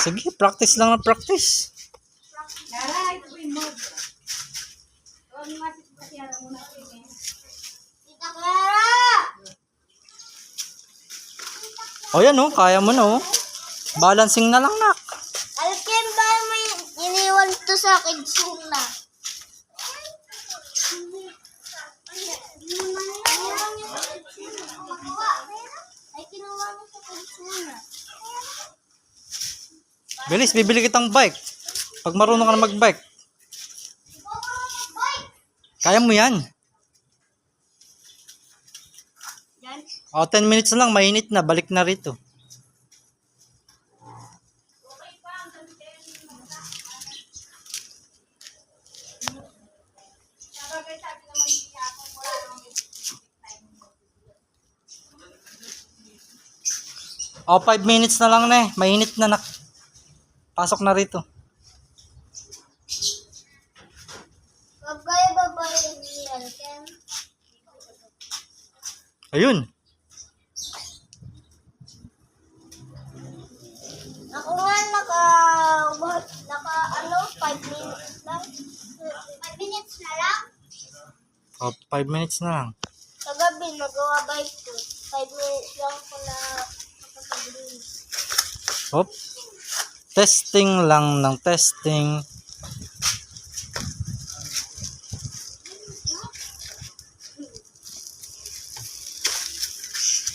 Sige, practice lang na practice. O yan o, kaya mo na o. Balancing na lang, nak. Alkin ba may iniwan to sa akin suna? Ay, kinuha mo sa akin suna. Bilis, bibili kitang bike. Pag marunong ka na mag-bike. Kaya mo yan. Yan. O, 10 minutes na lang, mainit na. Balik na rito. O, 5 minutes na lang na eh. Mainit na, nak. Pasok na rito. Huwag kayo babayin ni Alkin. Ayun. Ako nga naka 5 minutes lang. 5 minutes na lang? O, 5 minutes na lang. Kagabi, nagawa ba ito? 5 minutes lang ko na nakapag-green. Hop. Testing lang ng testing.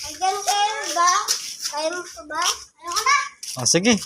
Ay, ganun kayo ba? Kaya mo pa ba? Ano ka na? O, sige.